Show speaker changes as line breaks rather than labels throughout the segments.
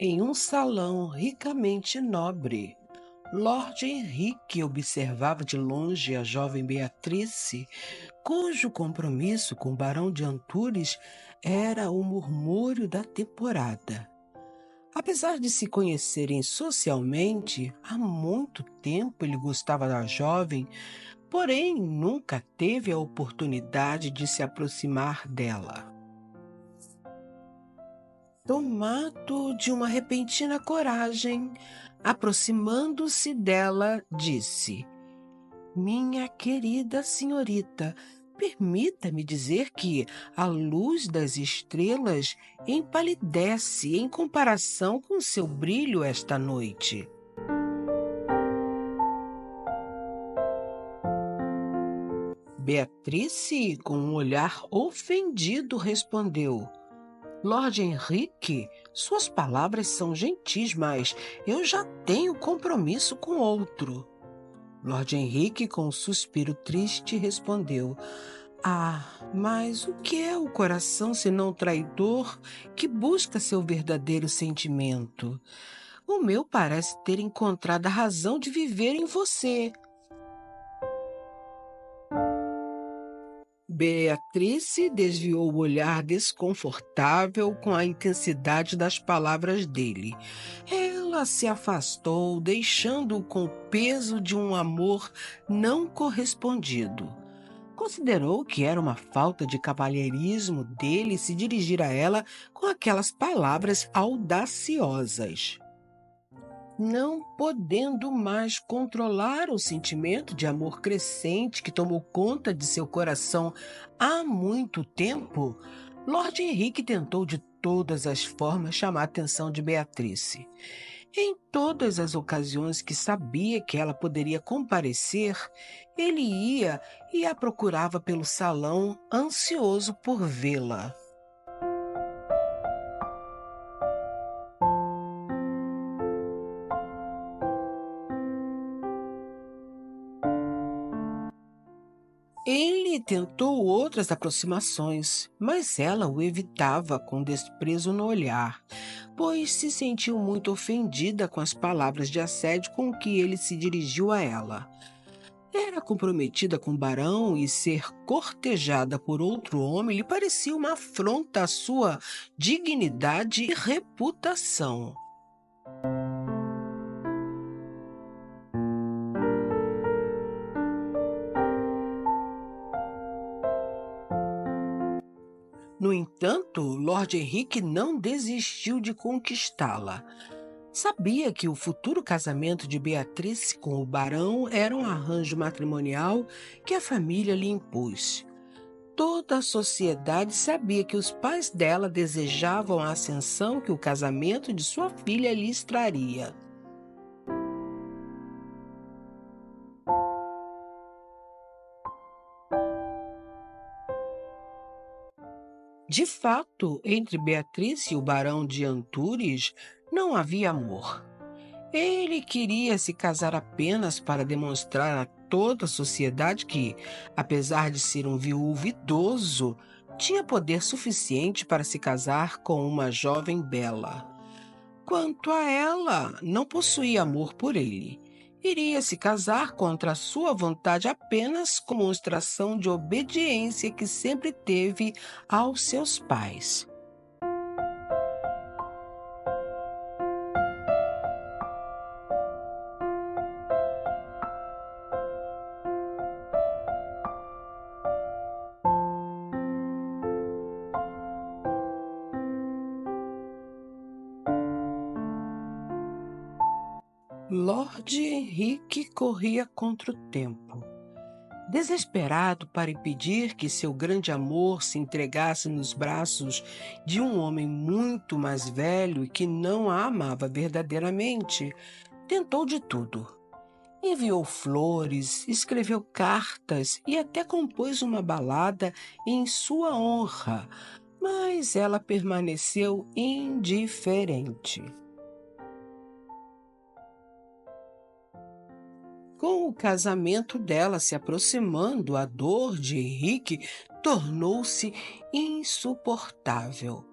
Em um salão ricamente nobre, Lord Henrique observava de longe a jovem Beatrice, cujo compromisso com o Barão de Antunes era o murmúrio da temporada. Apesar de se conhecerem socialmente, há muito tempo ele gostava da jovem, porém nunca teve a oportunidade de se aproximar dela. Tomado de uma repentina coragem, aproximando-se dela, disse: Minha querida senhorita, permita-me dizer que a luz das estrelas empalidece em comparação com seu brilho esta noite. Beatrice, com um olhar ofendido, respondeu: Lord Henrique, suas palavras são gentis, mas eu já tenho compromisso com outro. Lord Henrique, com um suspiro triste, respondeu: Ah, mas o que é o coração senão traidor que busca seu verdadeiro sentimento? O meu parece ter encontrado a razão de viver em você. Beatrice desviou o olhar desconfortável com a intensidade das palavras dele. Ela se afastou, deixando-o com o peso de um amor não correspondido. Considerou que era uma falta de cavalheirismo dele se dirigir a ela com aquelas palavras audaciosas. Não podendo mais controlar o sentimento de amor crescente que tomou conta de seu coração há muito tempo, Lord Henrique tentou de todas as formas chamar a atenção de Beatrice. Em todas as ocasiões que sabia que ela poderia comparecer, ele ia e a procurava pelo salão, ansioso por vê-la. Ele tentou outras aproximações, mas ela o evitava com desprezo no olhar, pois se sentiu muito ofendida com as palavras de assédio com que ele se dirigiu a ela. Era comprometida com o barão e ser cortejada por outro homem lhe parecia uma afronta à sua dignidade e reputação. No entanto, Lord Henrique não desistiu de conquistá-la. Sabia que o futuro casamento de Beatrice com o barão era um arranjo matrimonial que a família lhe impôs. Toda a sociedade sabia que os pais dela desejavam a ascensão que o casamento de sua filha lhes traria. De fato, entre Beatriz e o barão de Antunes não havia amor. Ele queria se casar apenas para demonstrar a toda a sociedade que, apesar de ser um viúvo idoso, tinha poder suficiente para se casar com uma jovem bela. Quanto a ela, não possuía amor por ele. Iria se casar contra a sua vontade apenas como demonstração de obediência que sempre teve aos seus pais. Lord Henrique corria contra o tempo. Desesperado para impedir que seu grande amor se entregasse nos braços de um homem muito mais velho e que não a amava verdadeiramente, tentou de tudo. Enviou flores, escreveu cartas e até compôs uma balada em sua honra, mas ela permaneceu indiferente. Com o casamento dela se aproximando, a dor de Henrique tornou-se insuportável.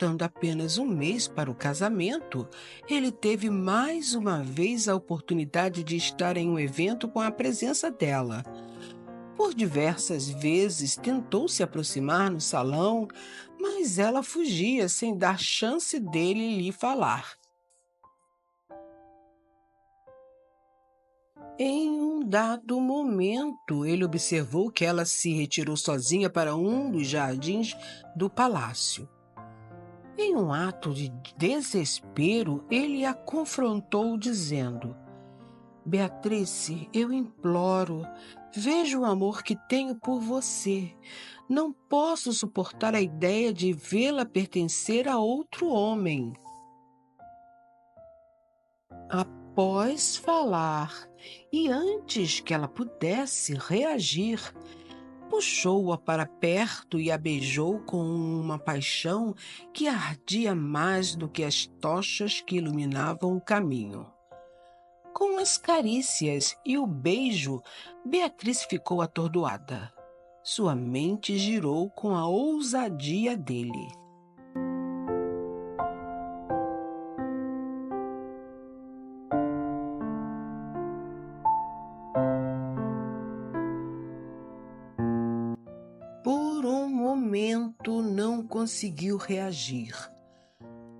Faltando apenas um mês para o casamento, ele teve mais uma vez a oportunidade de estar em um evento com a presença dela. Por diversas vezes tentou se aproximar no salão, mas ela fugia sem dar chance dele lhe falar. Em um dado momento, ele observou que ela se retirou sozinha para um dos jardins do palácio. Em um ato de desespero, ele a confrontou, dizendo: Beatrice, eu imploro, veja o amor que tenho por você. Não posso suportar a ideia de vê-la pertencer a outro homem. Após falar, e antes que ela pudesse reagir, puxou-a para perto e a beijou com uma paixão que ardia mais do que as tochas que iluminavam o caminho. Com as carícias e o beijo, Beatriz ficou atordoada. Sua mente girou com a ousadia dele. Por um momento não conseguiu reagir.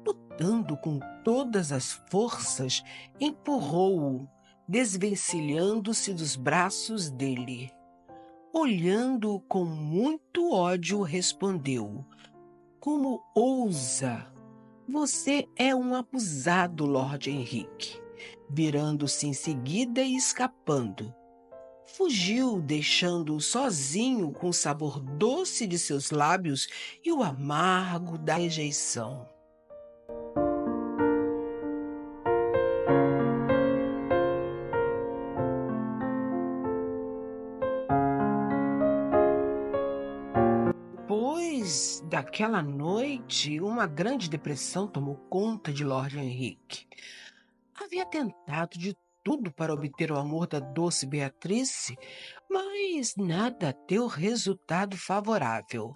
Lutando com todas as forças, empurrou-o, desvencilhando-se dos braços dele. Olhando-o com muito ódio, respondeu: Como ousa? Você é um abusado, Lord Henrique. Virando-se em seguida e escapando. Fugiu, deixando-o sozinho com o sabor doce de seus lábios e o amargo da rejeição. Depois daquela noite, uma grande depressão tomou conta de Lord Henrique. Havia tentado de tudo para obter o amor da doce Beatrice, mas nada deu resultado favorável.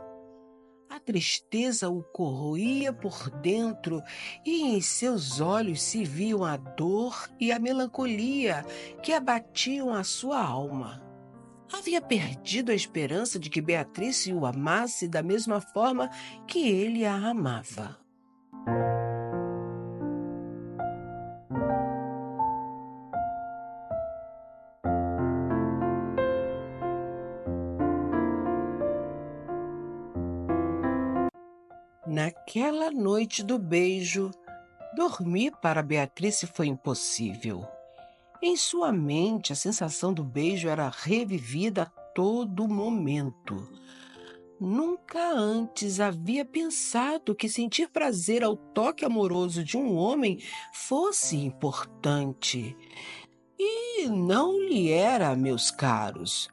A tristeza o corroía por dentro e em seus olhos se viam a dor e a melancolia que abatiam a sua alma. Havia perdido a esperança de que Beatriz o amasse da mesma forma que ele a amava. Naquela noite do beijo, dormir para Beatriz foi impossível. Em sua mente, a sensação do beijo era revivida a todo momento. Nunca antes havia pensado que sentir prazer ao toque amoroso de um homem fosse importante. E não lhe era, meus caros.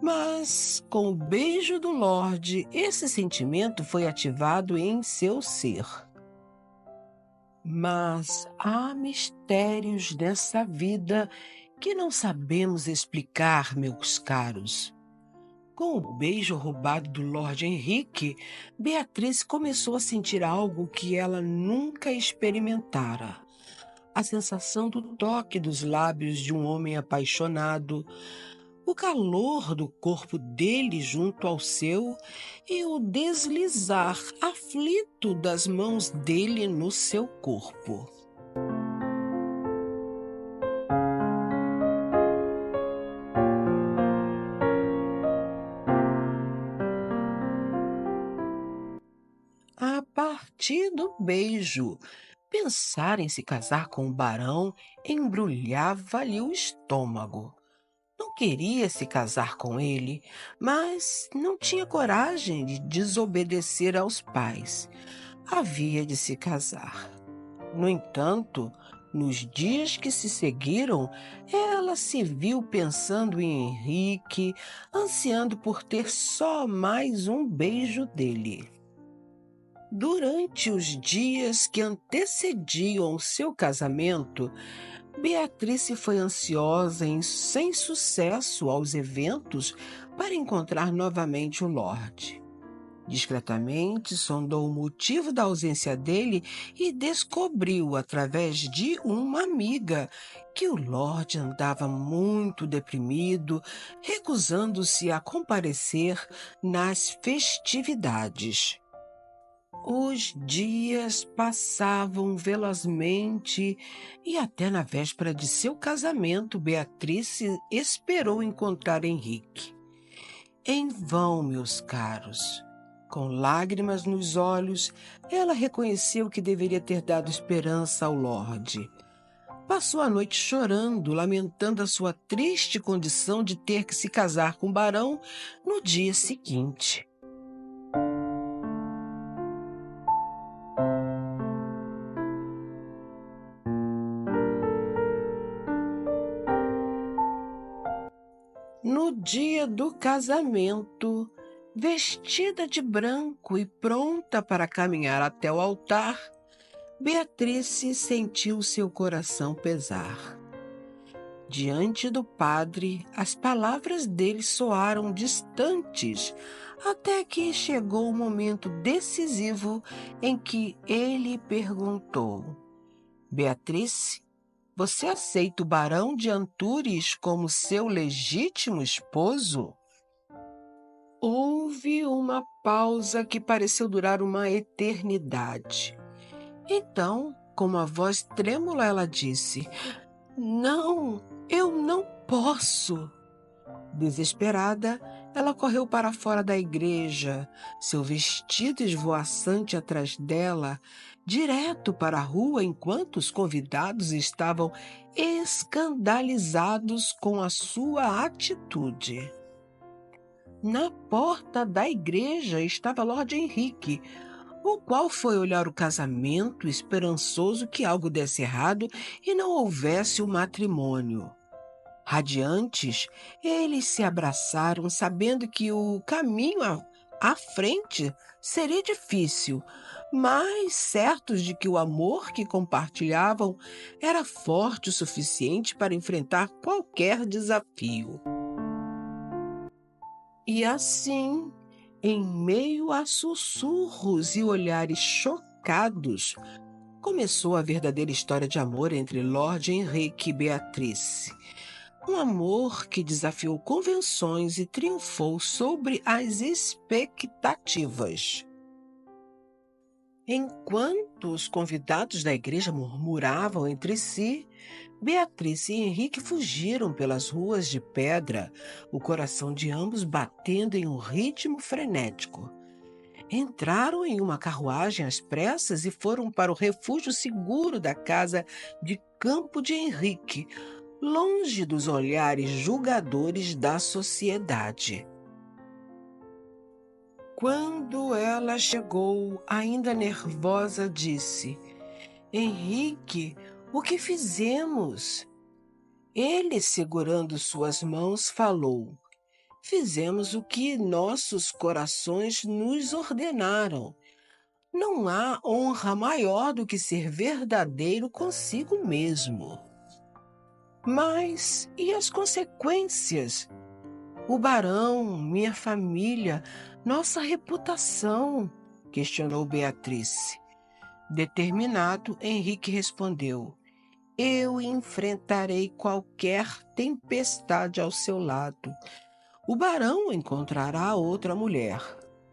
Mas, com o beijo do Lorde, esse sentimento foi ativado em seu ser. Mas há mistérios nessa vida que não sabemos explicar, meus caros. Com o beijo roubado do Lord Henrique, Beatriz começou a sentir algo que ela nunca experimentara. A sensação do toque dos lábios de um homem apaixonado, o calor do corpo dele junto ao seu e o deslizar aflito das mãos dele no seu corpo. A partir do beijo, pensar em se casar com o barão embrulhava-lhe o estômago. Não queria se casar com ele, mas não tinha coragem de desobedecer aos pais. Havia de se casar. No entanto, nos dias que se seguiram, ela se viu pensando em Henrique, ansiando por ter só mais um beijo dele. Durante os dias que antecediam o seu casamento, Beatriz foi ansiosa e sem sucesso aos eventos para encontrar novamente o Lorde. Discretamente sondou o motivo da ausência dele e descobriu, através de uma amiga, que o Lorde andava muito deprimido, recusando-se a comparecer nas festividades. Os dias passavam velozmente e até na véspera de seu casamento, Beatrice esperou encontrar Henrique. Em vão, meus caros. Com lágrimas nos olhos, ela reconheceu que deveria ter dado esperança ao Lorde. Passou a noite chorando, lamentando a sua triste condição de ter que se casar com o barão no dia seguinte. No dia do casamento, vestida de branco e pronta para caminhar até o altar, Beatrice sentiu seu coração pesar. Diante do padre, as palavras dele soaram distantes, até que chegou o momento decisivo em que ele perguntou: Beatrice, você aceita o barão de Antures como seu legítimo esposo? Houve uma pausa que pareceu durar uma eternidade. Então, com uma voz trêmula, ela disse: Não, eu não posso. Desesperada, ela correu para fora da igreja, seu vestido esvoaçante atrás dela, direto para a rua, enquanto os convidados estavam escandalizados com a sua atitude. Na porta da igreja estava Lord Henrique, o qual foi olhar o casamento, esperançoso que algo desse errado e não houvesse o matrimônio. Radiantes, eles se abraçaram, sabendo que o caminho à frente seria difícil, mas certos de que o amor que compartilhavam era forte o suficiente para enfrentar qualquer desafio. E assim, em meio a sussurros e olhares chocados, começou a verdadeira história de amor entre Lord Henrique e Beatrice. Um amor que desafiou convenções e triunfou sobre as expectativas. Enquanto os convidados da igreja murmuravam entre si, Beatrice e Henrique fugiram pelas ruas de pedra, o coração de ambos batendo em um ritmo frenético. Entraram em uma carruagem às pressas e foram para o refúgio seguro da casa de campo de Henrique, longe dos olhares julgadores da sociedade. Quando ela chegou, ainda nervosa, disse: Henrique, o que fizemos? Ele, segurando suas mãos, falou: Fizemos o que nossos corações nos ordenaram. Não há honra maior do que ser verdadeiro consigo mesmo. Mas e as consequências? O barão, minha família, nossa reputação, questionou Beatrice. Determinado, Henrique respondeu: Eu enfrentarei qualquer tempestade ao seu lado. O barão encontrará outra mulher.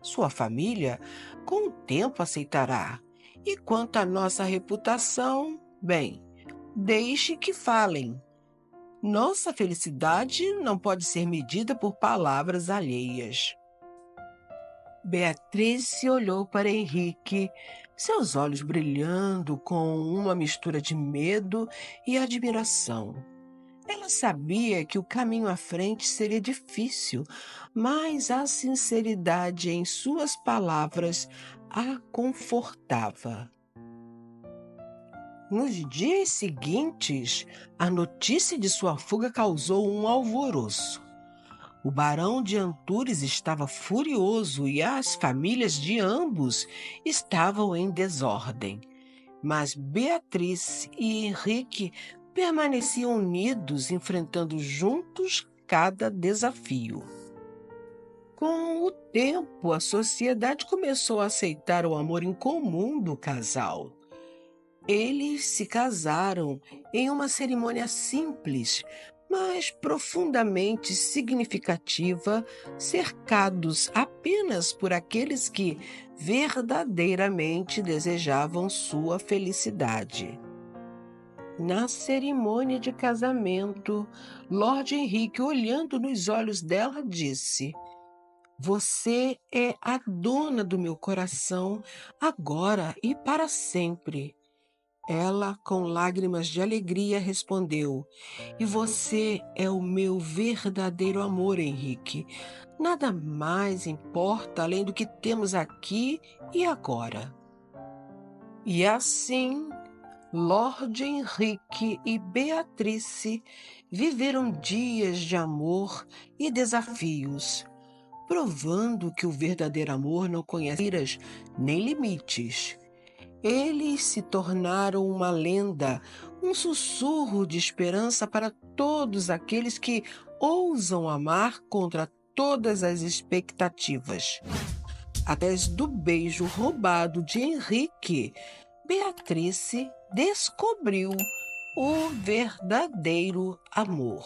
Sua família, com o tempo, aceitará. E quanto à nossa reputação, bem, deixe que falem. Nossa felicidade não pode ser medida por palavras alheias. Beatrice olhou para Henrique, seus olhos brilhando com uma mistura de medo e admiração. Ela sabia que o caminho à frente seria difícil, mas a sinceridade em suas palavras a confortava. Nos dias seguintes, a notícia de sua fuga causou um alvoroço. O barão de Antures estava furioso e as famílias de ambos estavam em desordem. Mas Beatrice e Henrique permaneciam unidos, enfrentando juntos cada desafio. Com o tempo, a sociedade começou a aceitar o amor em comum do casal. Eles se casaram em uma cerimônia simples, mas profundamente significativa, cercados apenas por aqueles que verdadeiramente desejavam sua felicidade. Na cerimônia de casamento, Lord Henrique, olhando nos olhos dela, disse: Você é a dona do meu coração, agora e para sempre. Ela, com lágrimas de alegria, respondeu: E você é o meu verdadeiro amor, Henrique. Nada mais importa além do que temos aqui e agora. E assim, Lord Henrique e Beatrice viveram dias de amor e desafios, provando que o verdadeiro amor não conhece fronteiras nem limites. Eles se tornaram uma lenda, um sussurro de esperança para todos aqueles que ousam amar contra todas as expectativas. Através do beijo roubado de Henrique, Beatrice descobriu o verdadeiro amor.